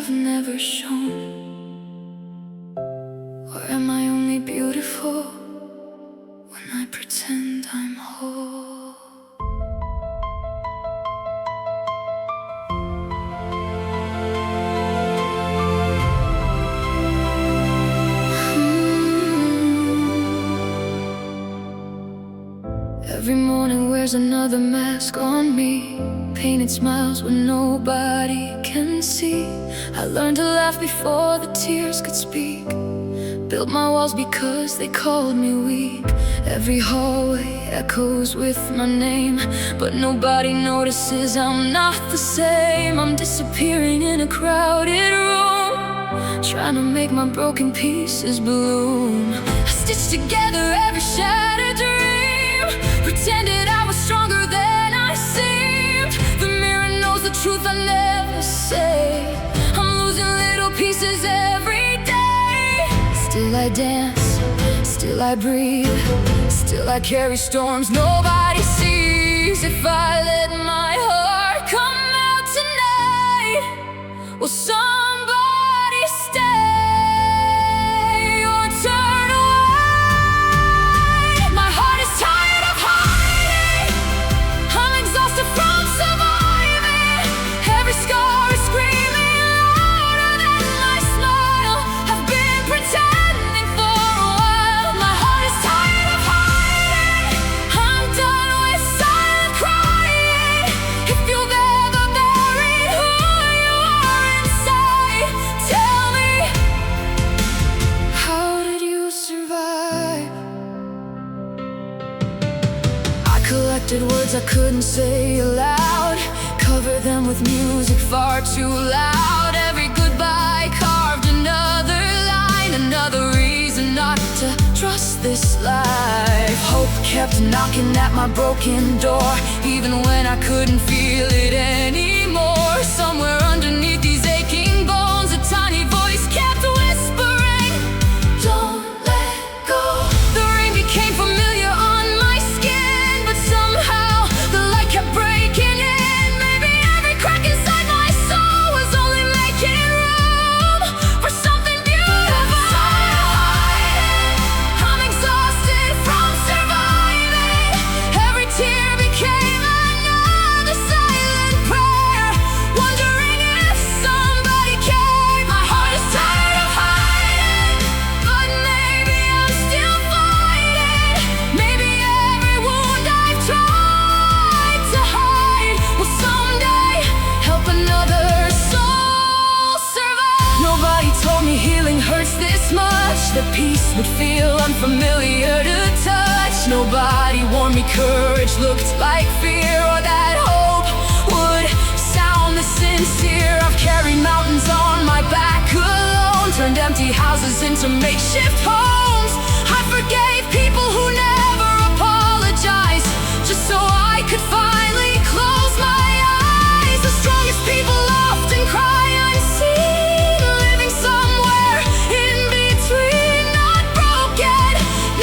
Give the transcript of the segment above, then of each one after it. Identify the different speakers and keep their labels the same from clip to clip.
Speaker 1: have never shown? Or am I only beautiful when I pretend I'm whole? Every morning wears another mask on me, painted smiles when nobody can see. I learned to laugh before the tears could speak, built my walls because they called me weak. Every hallway echoes with my name, but nobody notices I'm not the same. I'm disappearing in a crowded room, trying to make my broken pieces bloom. I stitched together every shattered dream, pretended I was stronger than I seemed. The mirror knows the truth I never say. I'm losing little pieces every day. Still I dance, still I breathe, still I carry storms nobody sees. If I let my heart come out tonight, will somebody stay or turn away? My heart is tired of hiding, I'm exhausted from surviving. Every scar is screaming louder than my smile. I've been pretending for a while. My heart is tired of hiding, I'm done with silent crying. If you've ever buried who you are inside, tell me, how did you survive? I collected words I couldn't say aloud, covered them with music far too loud. Every goodbye carved another line, another reason not to trust this life. Hope kept knocking at my broken door, even when I couldn't feel it anymore. Somewhere underneath these aching bones, a tiny voice kept whispering, don't let go. The rain became familiar on my skin, but somehow the light kept breaking in. Maybe every crack inside my soul was only making room for something beautiful. I'm exhausted from surviving. Every tear became another silent prayer, wondering if somebody cared. My heart is tired of hiding, but maybe I'm still fighting. Maybe every wound I've tried to hide will someday help another soul survive. Nobody told me healing hurts this much, that peace would feel unfamiliar to touch. Nobody warned me courage looked like fear, or that hope would sound this sincere. I've carried mountains on my back alone, turned empty houses into makeshift homes. I forgave people who never apologized, just so I could finally close my eyes. The strongest people often cry unseen, living somewhere in between. Not broken,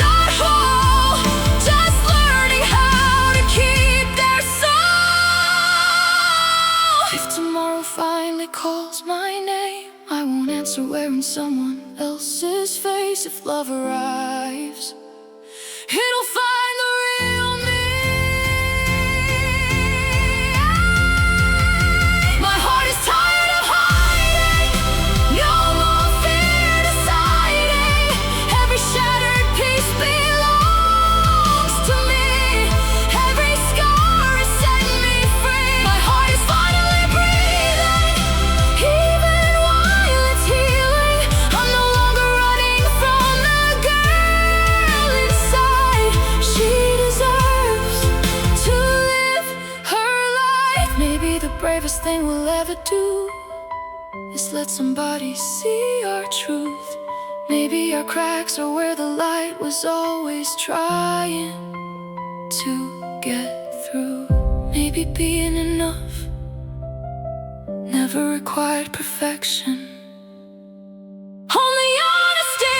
Speaker 1: not whole, just learning how to keep their soul. If tomorrow finally calls my name, I won't answer wearing someone else's face. If love arrives, it'll find the real me. My heart is tired of hiding, no more fear deciding. Every shattered piece belongs to me, every scar has set me free. My heart is finally breathing, even while it's healing. I'm no longer running from the girl inside. She deserves to live her life. Maybe the bravest thing we'll ever do is let somebody see our truth. Maybe our cracks are where the light was always trying to get through. Maybe being enough never required perfection, only honesty.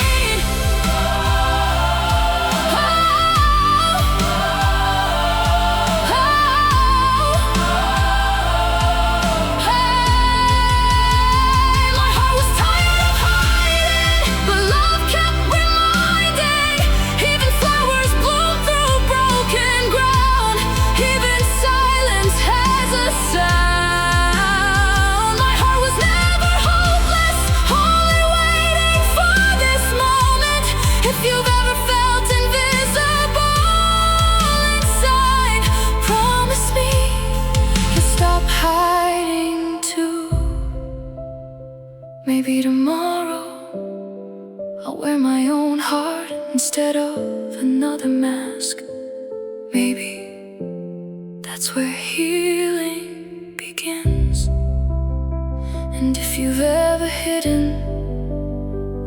Speaker 1: instead of another mask. Maybe that's where healing begins. And if you've ever hidden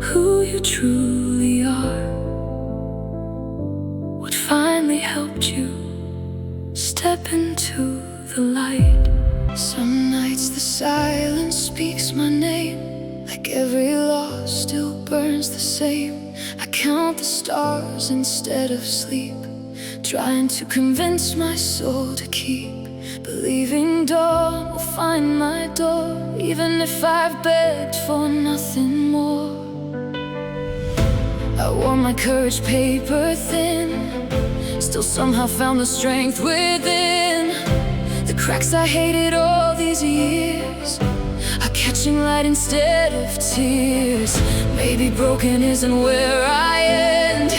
Speaker 1: who you truly are, what finally helped you step into the light. Some nights the silence speaks my name, like every loss still burns the same. I count the stars instead of sleep, trying to convince my soul to keep believing dawn will find my door, even if I've begged for nothing more. I wore my courage paper thin, still somehow found the strength within. The cracks I hated all these years are catching light instead of tears. Maybe broken isn't where I end.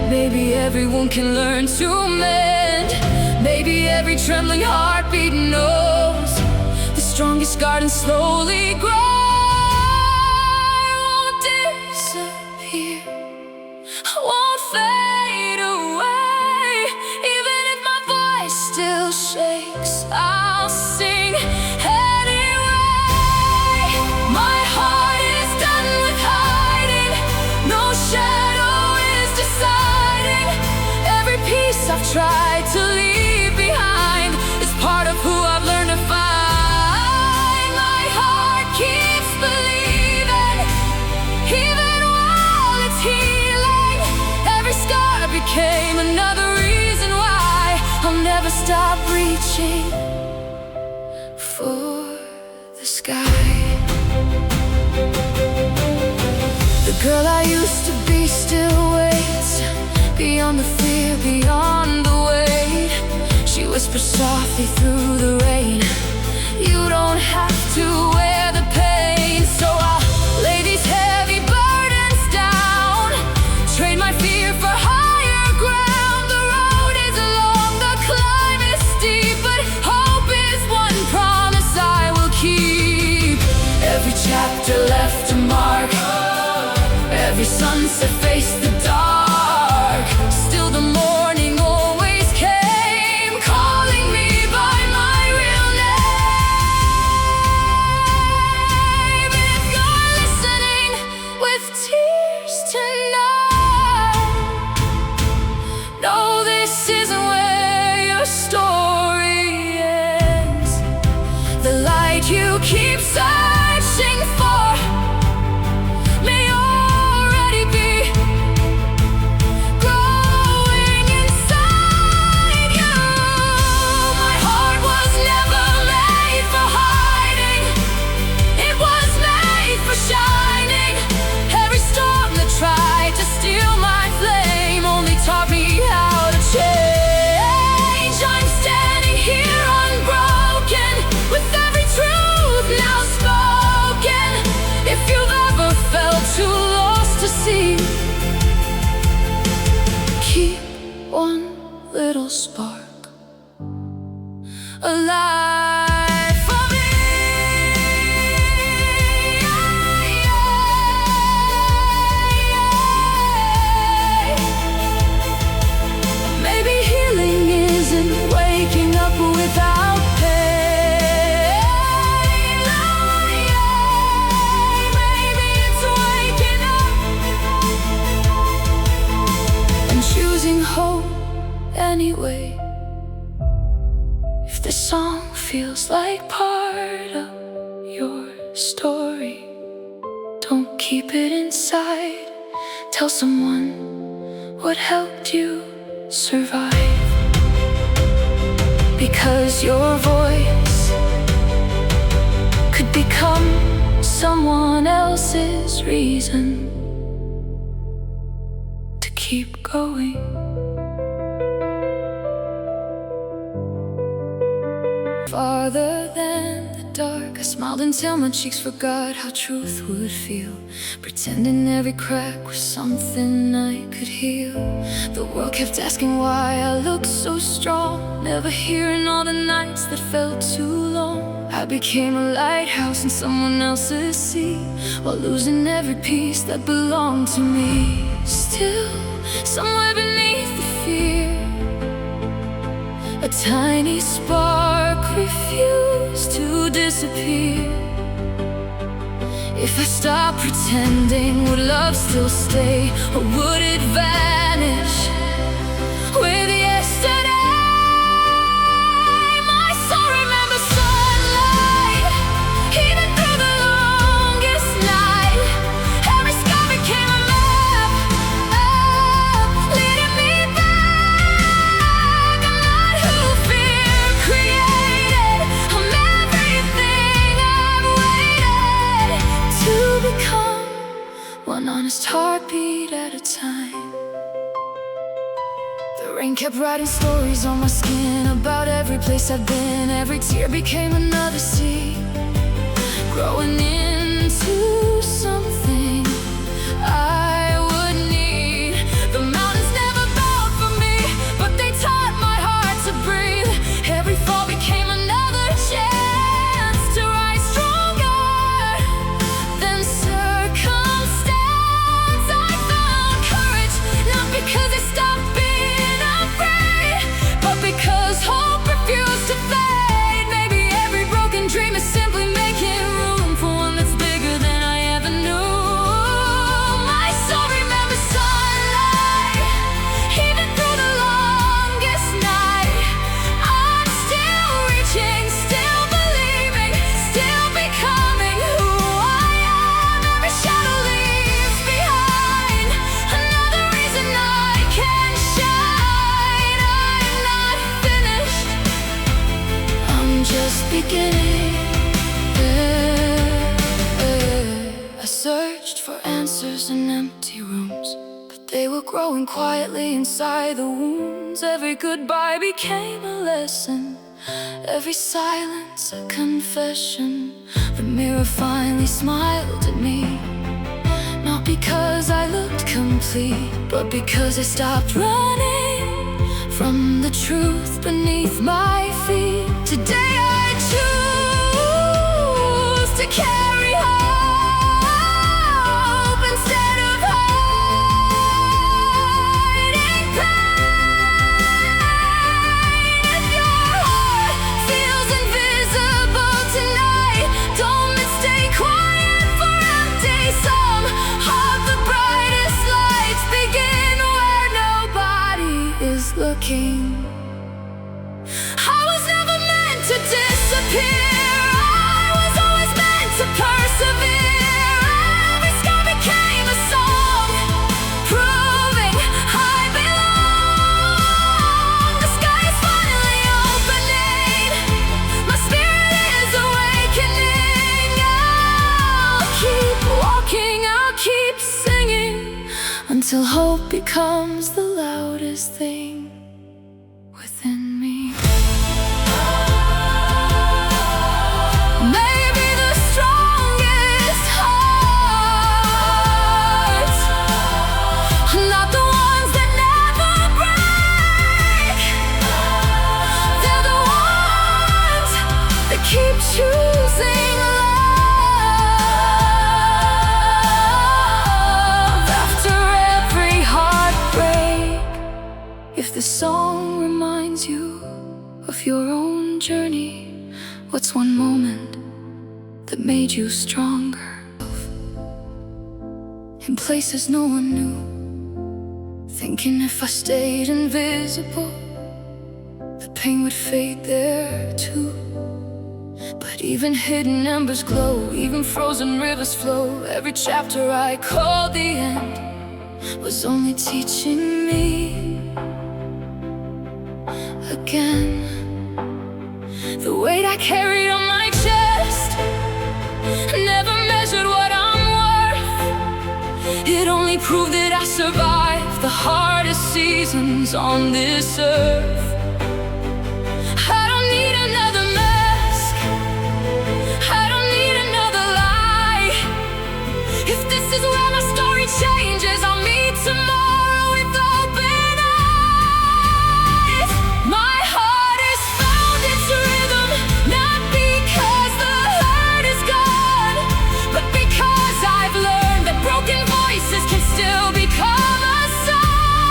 Speaker 1: Maybe everyone can learn to mend. Maybe every trembling heartbeat knows the strongest garden slowly grows. I won't disappear, I won't fade away. Even if my voice still shakes, I'll sing anyway. My heart is done with hiding, no shadow is deciding. Every piece I've tried to leave behind is part of who I've learned to find. My heart keeps believing, even while it's healing. Every scar became another reason why I'll never stop reaching for the sky. The girl I used to be still waits, beyond the fear, beyond the weight. She whispers softly through the rain, you don't have to wear the pain. So I'll lay these heavy burdens down, trade my fear for higher ground. The road is long, the climb is steep, but hope is one promise I will keep. Every chapter left a mark, every sunset faced the dark. Still the morning always came, calling me by my real name. If you're listening with tears tonight, know this isn't where your story ends. The light you keep searching for may already be growing inside you. My heart was never made for hiding, it was made for shining. Every storm that tried to steal my flame only taught me how to change. I'm standing here unbroken, with every truth now spoken. If you've ever felt too lost to see, keep one little spark alive for me. Maybe healing isn't waking up without pain. Maybe it's waking up and choosing hope anyway. If this song feels like part of your story, don't keep it inside. Tell someone what helped you survive, because your voice could become someone else's reason to keep going. Farther than the dark, I smiled until my cheeks forgot how truth would feel, pretending every crack was something I could heal. The world kept asking why I looked so strong, never hearing all the nights that felt too long. I became a lighthouse in someone else's sea, while losing every piece that belonged to me. Still, somewhere beneath the fear, a tiny spark refused to disappear. If I stopped pretending, would love still stay, or would it vanish with yesterday? My soul remembers sunlight, even through the longest night. Every scar became a map, leading me back. I'm not who fear created, I'm everything I've waited to become, one honest heartbeat at a time. The rain kept writing stories on my skin about every place I've been. Every tear became another seed, growing into something I would need. The mountains never bowed for me, but they taught my heart to breathe. Every fall became another chance to rise stronger than circumstance. I found courage, not because it stopped being afraid, but because hope refused to fade. Maybe every broken dream is simply making room for one that's bigger than I ever knew. My soul remembers sunlight, even through the longest night. I'm still reaching, still believing, still becoming who I am. Every shadow leaves behind another reason I can shine. I'm not finished, I'm just beginning. I searched for answers in empty rooms, but they were growing quietly inside the wounds. Every goodbye became a lesson, every silence a confession. The mirror finally smiled at me, not because I looked complete, but because I stopped running from the truth beneath my feet. Today I choose to carry hope instead of hiding pain. If your heart feels invisible tonight, don't mistake quiet for empty. Some of the brightest lights begin where nobody is looking. I was never meant to disappear, I was always meant to persevere. Every scar became a song, proving I belong. The sky is finally opening, my spirit is awakening. I'll keep walking, I'll keep singing, until hope becomes the loudest thing within me. Maybe the strongest hearts are not the ones that never break. They're the ones that keep choosing love after every heartbreak. If the song reminds you of your own journey, what's one moment that made you stronger? In places no one knew, thinking if I stayed invisible, the pain would fade there too. But even hidden embers glow, even frozen rivers flow. Every chapter I called the end was only teaching me again. The weight I carried on my chest never measured what I'm worth. It only proved that I survived the hardest seasons on this earth. I don't need another mask, I don't need another lie. If this is where my story changes, I'll meet tomorrow with open eyes. My heart has found its rhythm, not because the hurt is gone, but because I've learned that broken voices can still become a song.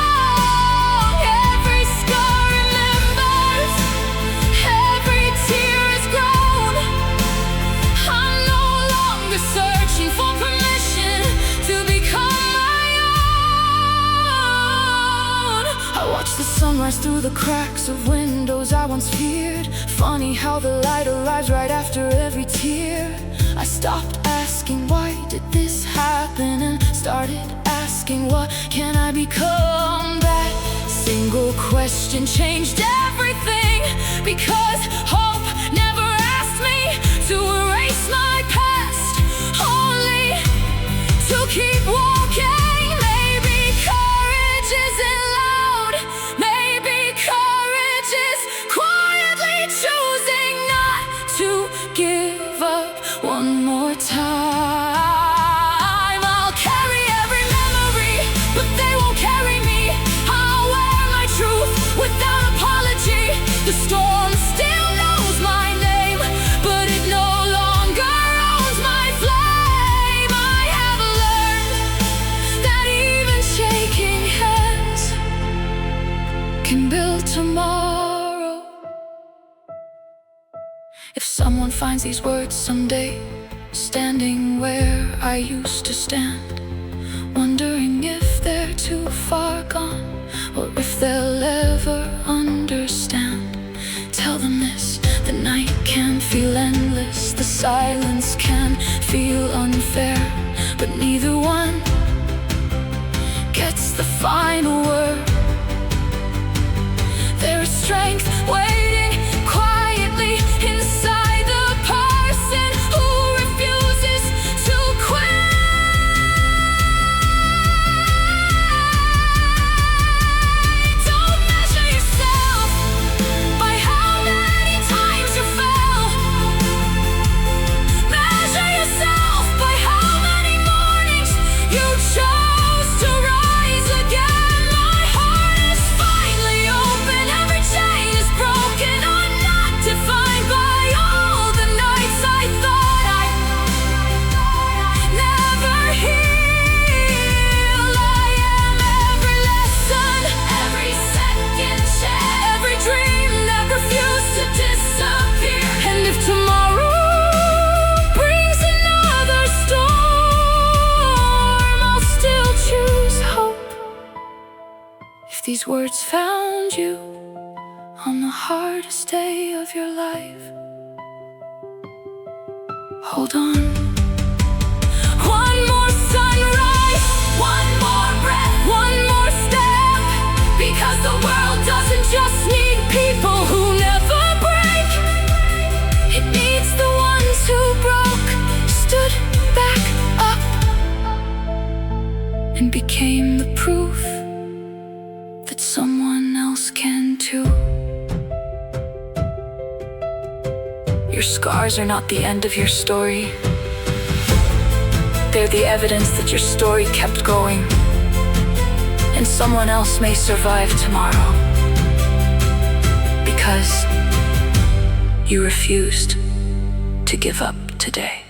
Speaker 1: watch the sunrise through the cracks of windows I once feared. Funny how the light arrives right after every tear. I stopped asking why did this happen and started asking what can I become. That single question changed everything, because hope never asked me to erase my past, only to keep walking. Maybe courage isn't loud, maybe courage is quietly choosing not to give up one more time. I'll carry every memory, but they won't carry me. I'll wear my truth without apology. The storm still knows my name, but it no longer owns my flame. I have learned that even shaking hands can build tomorrow. If someone finds these words someday, standing where I used to stand, wondering if they're too far gone, or if they'll ever understand, tell them this: the night can feel endless, the silence can feel unfair, but neither one gets the final word. There is strength waiting quietly inside the person who refuses to quit. Don't measure yourself by how many times you fell. Measure yourself by how many mornings you chose to rise again. My heart is finally open, every chain is broken. I'm not defined by all the nights I thought I'd never heal. I am every lesson, every second chance, every dream that refused to disappear. And if tomorrow brings another storm, I'll still choose hope. If these words found you on the hardest day of your life, hold on. One more sunrise, one more breath, one more step, because the world doesn't just need people who never break. It needs the ones who broke, stood back up, and became the proof that someone else can too. Your scars are not the end of your story. They're the evidence that your story kept going, and someone else may survive tomorrow, because you refused to give up today.